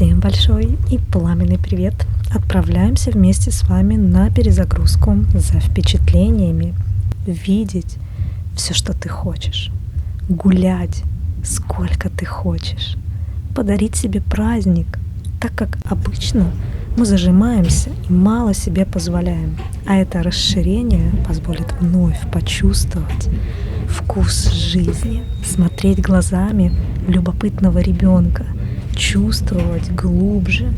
Всем большой и пламенный привет! Отправляемся вместе с вами на перезагрузку за впечатлениями, видеть все, что ты хочешь, гулять сколько ты хочешь, подарить себе праздник, так как обычно мы зажимаемся и мало себе позволяем, а это расширение позволит вновь почувствовать вкус жизни, смотреть глазами любопытного ребенка, чувствовать глубже,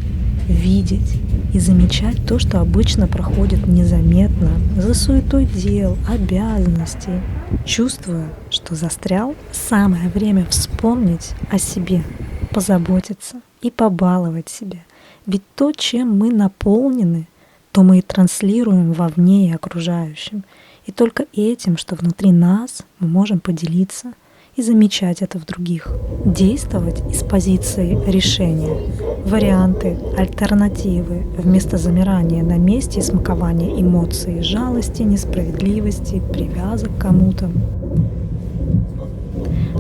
видеть и замечать то, что обычно проходит незаметно за суетой дел, обязанностей. Чувствуя, что застрял, самое время вспомнить о себе, позаботиться и побаловать себя. Ведь то, чем мы наполнены, то мы и транслируем вовне и окружающим. И только этим, что внутри нас, мы можем поделиться и замечать это в других. Действовать из позиции решения. Варианты, альтернативы, вместо замирания на месте и смакования эмоций, жалости, несправедливости, привязок к кому-то.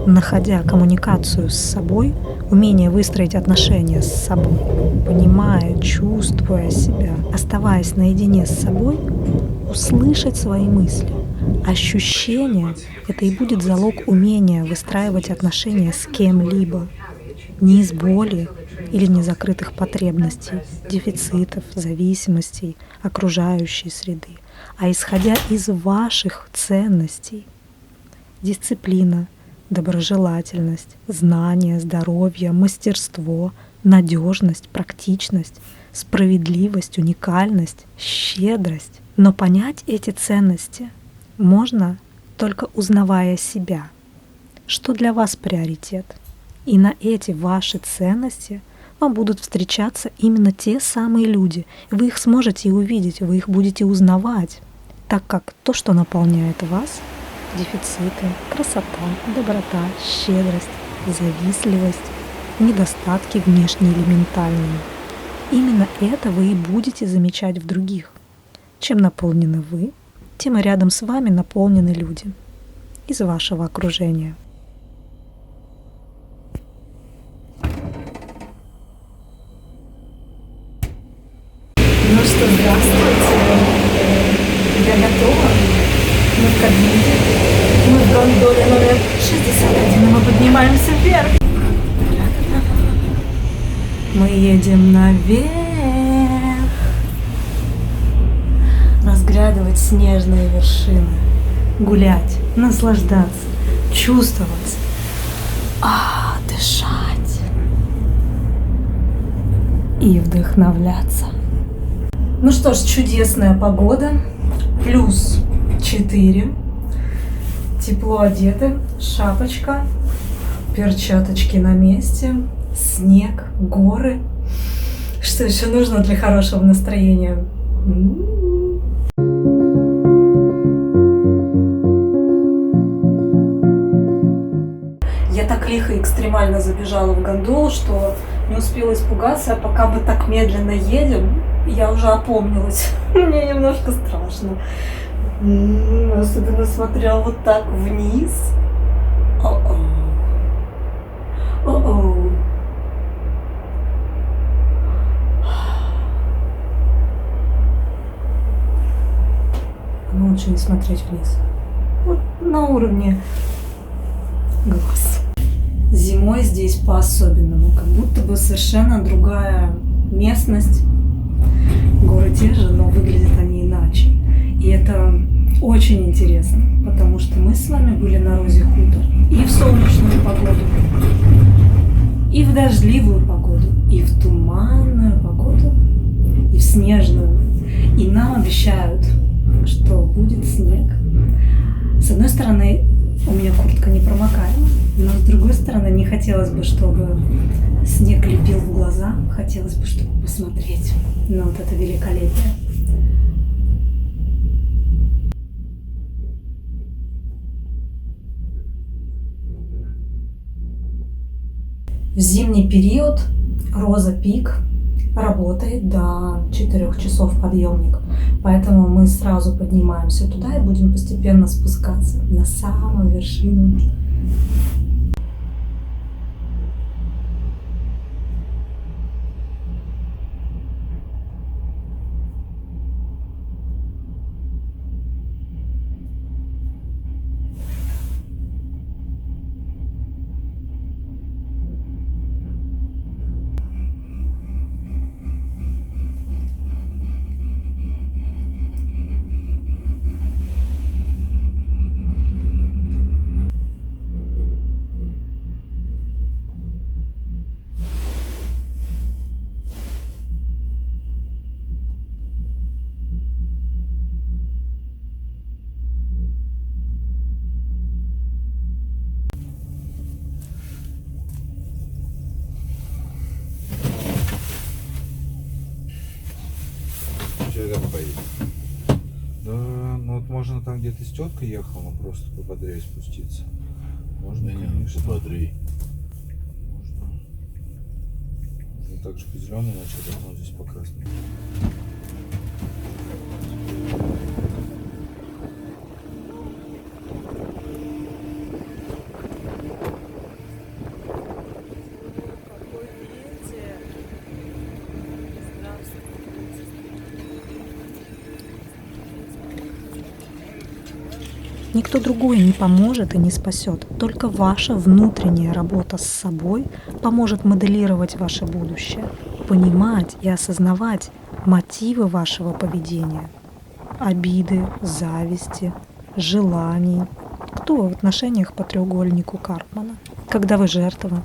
Находя коммуникацию с собой, умение выстроить отношения с собой, понимая, чувствуя себя, оставаясь наедине с собой, услышать свои мысли. Ощущение — это и будет залог умения выстраивать отношения с кем-либо. Не из боли или незакрытых потребностей, дефицитов, зависимостей окружающей среды, а исходя из ваших ценностей. Дисциплина, доброжелательность, знание, здоровье, мастерство, надежность, практичность, справедливость, уникальность, щедрость. Но понять эти ценности можно только узнавая себя, что для вас приоритет. И на эти ваши ценности вам будут встречаться именно те самые люди. Вы их сможете увидеть, вы их будете узнавать, так как то, что наполняет вас, дефициты, красота, доброта, щедрость, завистливость, недостатки внешние или ментальные. Именно это вы и будете замечать в других. Чем наполнены вы, тем и рядом с вами наполнены люди из вашего окружения. Ну что, здравствуйте. Я готова. Мы в кабине. Мы в гондоле номер 61. Мы поднимаемся вверх. Мы едем наверх, разглядывать снежные вершины, гулять, наслаждаться, чувствовать, дышать и вдохновляться. Ну что ж, чудесная погода, +4, тепло одеты, шапочка, перчаточки на месте, снег, горы. Что еще нужно для хорошего настроения? Я так лихо и экстремально забежала в гондолу, что не успела испугаться, а пока мы так медленно едем, я уже опомнилась. Мне немножко страшно. Особенно смотря вот так вниз. О-о. Лучше не смотреть вниз. Вот на уровне глаз. Зимой здесь по-особенному, как будто бы совершенно другая местность. Горы те же, но выглядят они иначе. И это очень интересно, потому что мы с вами были на Розе Хутор и в солнечную погоду, и в дождливую погоду, и в туманную погоду, и в снежную. И нам обещают, что будет снег. С одной стороны, у меня куртка непромокаема, но с другой стороны, не хотелось бы, чтобы снег лепил в глаза, хотелось бы, чтобы посмотреть на вот это великолепие. В зимний период Роза Пик работает до 4 часов подъемник, поэтому мы сразу поднимаемся туда и будем постепенно спускаться на самую вершину. Когда поедем? Да, ну вот можно там где-то с теткой ехал, но просто пободрее спуститься. Можно, конечно. Пободрее. Можно так же по зеленой начать, а потом здесь по красной. Никто другой не поможет и не спасет. Только ваша внутренняя работа с собой поможет моделировать ваше будущее, понимать и осознавать мотивы вашего поведения, обиды, зависти, желаний. Кто вы в отношениях по треугольнику Карпмана? Когда вы жертва?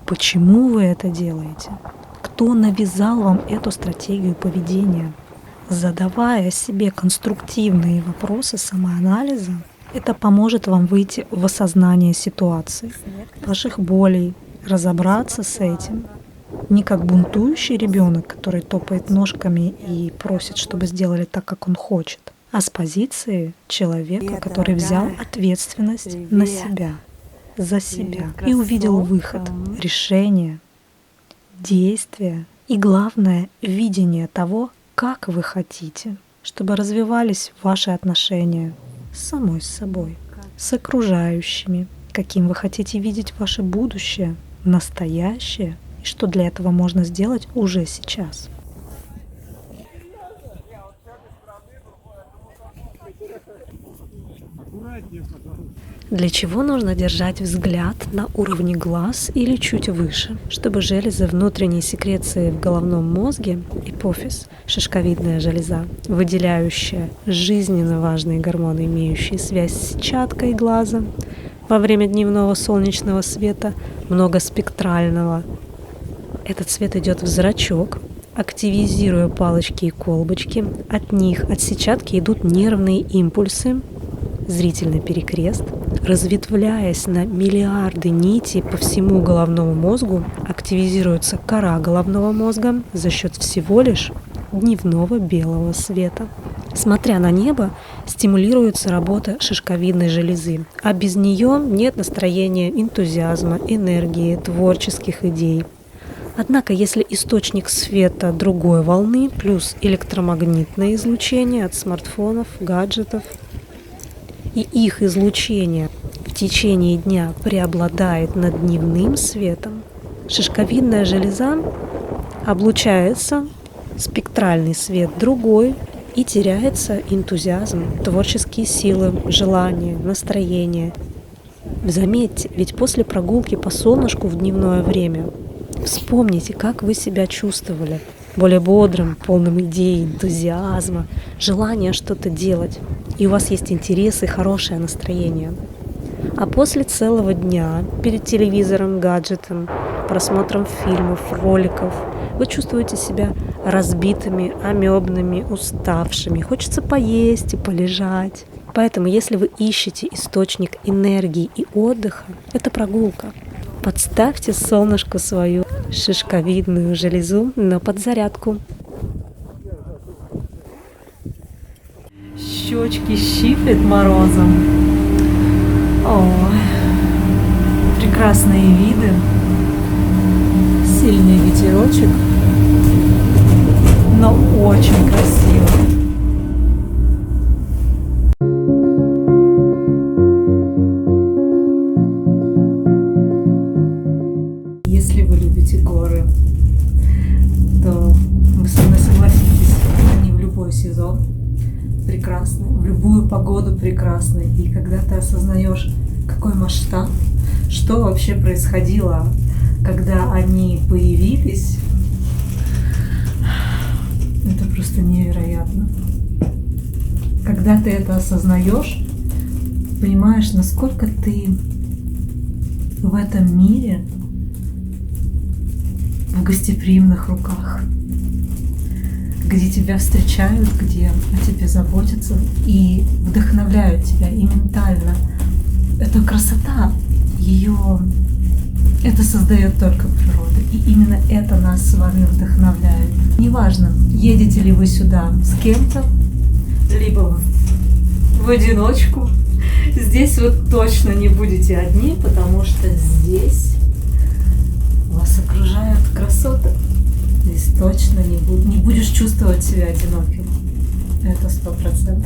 Почему вы это делаете? Кто навязал вам эту стратегию поведения? Задавая себе конструктивные вопросы самоанализа, это поможет вам выйти в осознание ситуации, ваших болей, разобраться с этим. Не как бунтующий ребенок, который топает ножками и просит, чтобы сделали так, как он хочет, а с позиции человека, который взял ответственность на себя, за себя и увидел выход, решение, действие и, главное, видение того, как вы хотите, чтобы развивались ваши отношения с самой собой, с окружающими, каким вы хотите видеть ваше будущее, настоящее, и что для этого можно сделать уже сейчас. Для чего нужно держать взгляд на уровне глаз или чуть выше, чтобы железы внутренней секреции в головном мозге, ипофиз, шишковидная железа, выделяющая жизненно важные гормоны, имеющие связь с сетчаткой глаза, во время дневного солнечного света, многоспектрального. Этот свет идет в зрачок, активизируя палочки и колбочки. От них, от сетчатки идут нервные импульсы, зрительный перекрест, разветвляясь на миллиарды нитей по всему головному мозгу, активизируется кора головного мозга за счет всего лишь дневного белого света. Смотря на небо, стимулируется работа шишковидной железы, а без нее нет настроения, энтузиазма, энергии, творческих идей. Однако, если источник света другой волны, плюс электромагнитное излучение от смартфонов, гаджетов, и их излучение в течение дня преобладает над дневным светом, шишковидная железа облучается, спектральный свет другой, и теряется энтузиазм, творческие силы, желание, настроение. Заметьте, ведь после прогулки по солнышку в дневное время вспомните, как вы себя чувствовали, более бодрым, полным идей, энтузиазма, желания что-то делать. И у вас есть интерес и хорошее настроение. А после целого дня перед телевизором, гаджетом, просмотром фильмов, роликов вы чувствуете себя разбитыми, амебными, уставшими. Хочется поесть и полежать. Поэтому, если вы ищете источник энергии и отдыха, это прогулка. Подставьте солнышку свою шишковидную железу на подзарядку. Щечки щиплет морозом. О, прекрасные виды. Сильный ветерочек, но очень красиво. Если вы любите горы, то вы со мной согласитесь, они в любой сезон прекрасны, в любую погоду прекрасны. И когда ты осознаешь, какой масштаб, что вообще происходило, когда они появились, это просто невероятно. Когда ты это осознаешь, понимаешь, насколько ты в этом мире в гостеприимных руках, где тебя встречают, где о тебе заботятся и вдохновляют тебя и ментально. Это красота, ее Это создает только природа. И именно это нас с вами вдохновляет. Неважно, едете ли вы сюда с кем-то, либо в одиночку. Здесь вы точно не будете одни, потому что здесь вас окружают красоты. Здесь точно не будешь чувствовать себя одиноким. Это 100%.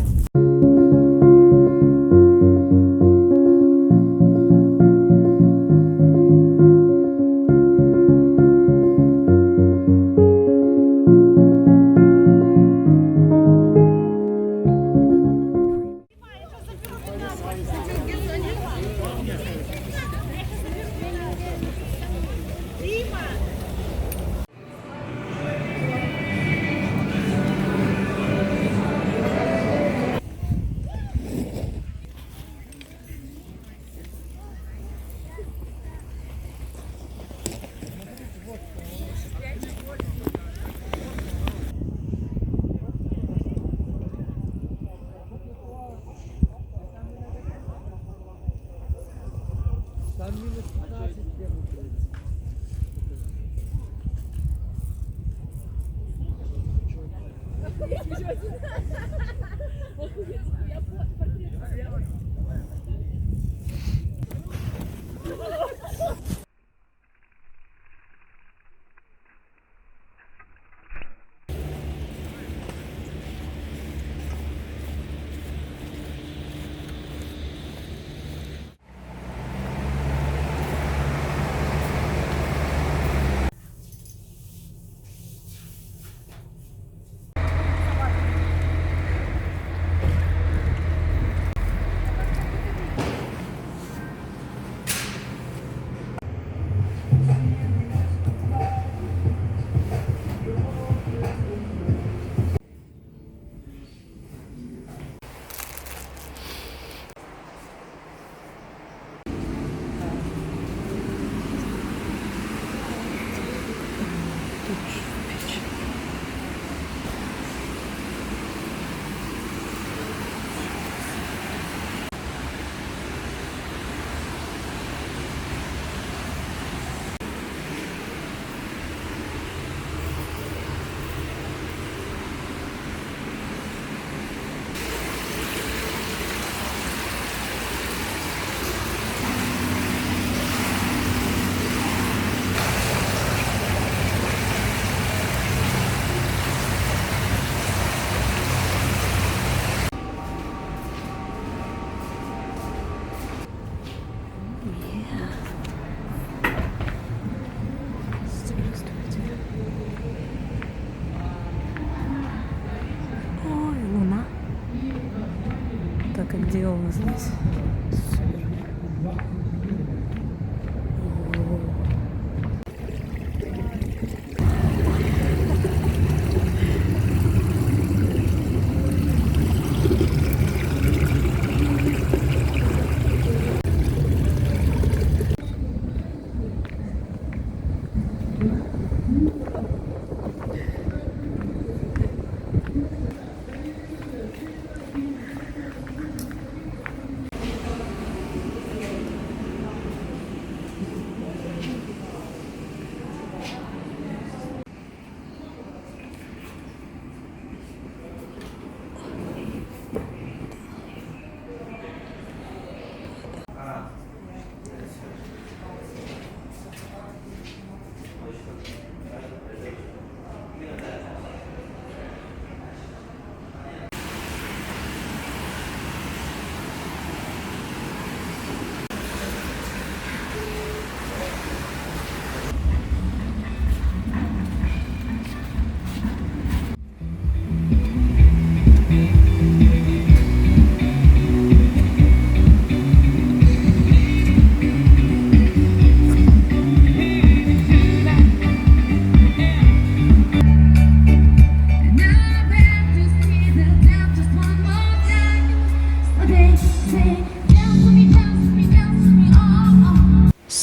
Как делала здесь.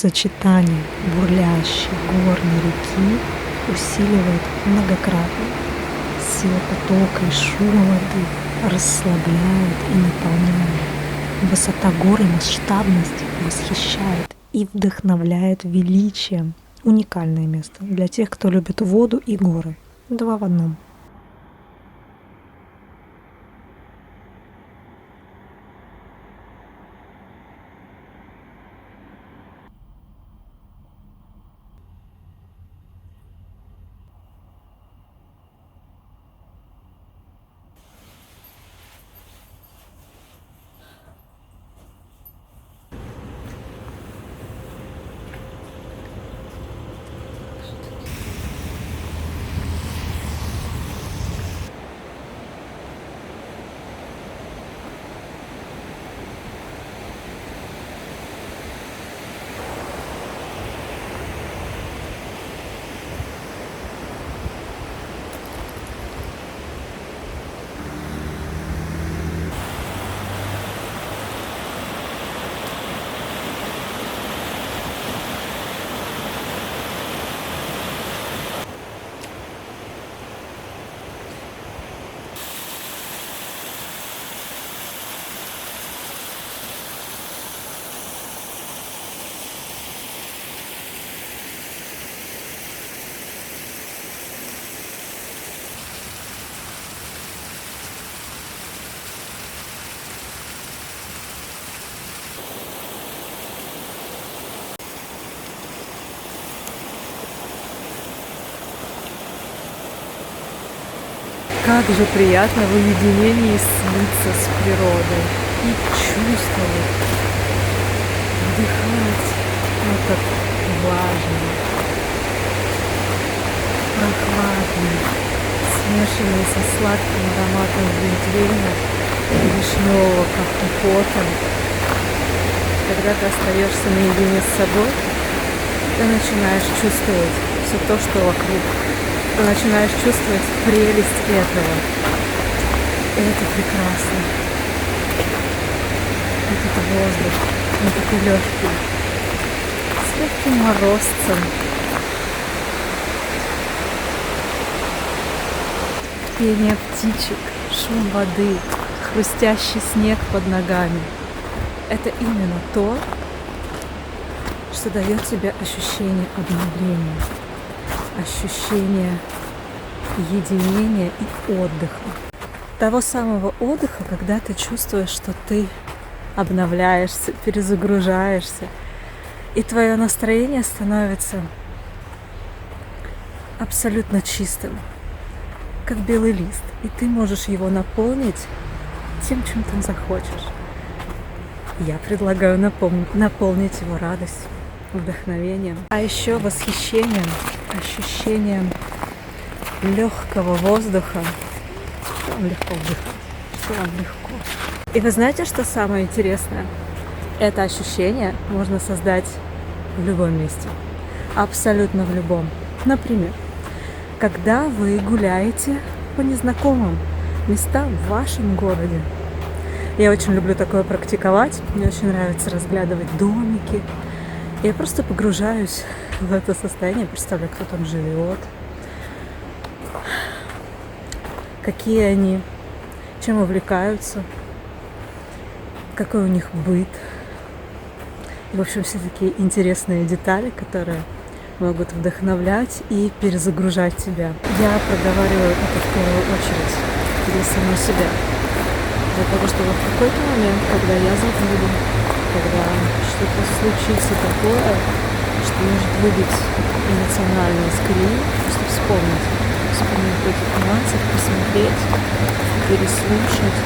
Сочетание бурлящей горной реки усиливает многократно. Сила потока и шума воды расслабляет и наполняет. Высота гор и масштабность восхищает и вдохновляет величием. Уникальное место для тех, кто любит воду и горы. 2 в 1. Как же приятно в уединении слиться с природой и чувствовать, вдыхать этот влажный, прохладный, смешанный со сладким ароматом глинтвейна и вишневого компота. Когда ты остаешься наедине с собой, ты начинаешь чувствовать все то, что вокруг. Ты начинаешь чувствовать прелесть этого. И это прекрасно. Этот воздух, он такой легкий, с легким морозцем. Пение птичек, шум воды, хрустящий снег под ногами. Это именно то, что дает тебе ощущение обновления, ощущение единения и отдыха. Того самого отдыха, когда ты чувствуешь, что ты обновляешься, перезагружаешься, и твое настроение становится абсолютно чистым, как белый лист, и ты можешь его наполнить тем, чем ты захочешь. Я предлагаю наполнить его радостью, вдохновением, а еще восхищением, ощущением легкого воздуха. Что вам легко вдыхать? Что вам легко? И вы знаете, что самое интересное? Это ощущение можно создать в любом месте. Абсолютно в любом. Например, когда вы гуляете по незнакомым местам в вашем городе. Я очень люблю такое практиковать. Мне очень нравится разглядывать домики. Я просто погружаюсь в это состояние, представляю, кто там живет, какие они, чем увлекаются, какой у них быт. И, в общем, все такие интересные детали, которые могут вдохновлять и перезагружать тебя. Я проговариваю это в первую очередь для самой себя. Для того, чтобы в какой-то момент, когда я забуду, когда что-то случится такое, что может выбить эмоционально из колеи, просто вспомнить какие-то нюансы, посмотреть, переслушать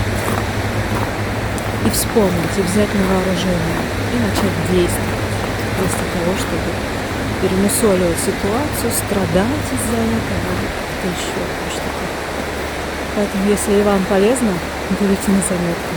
и вспомнить, и взять на вооружение, и начать действовать, вместо того, чтобы перемусоливать ситуацию, страдать из-за этого, как-то еще что-то. Поэтому, если и вам полезно, берите на заметку.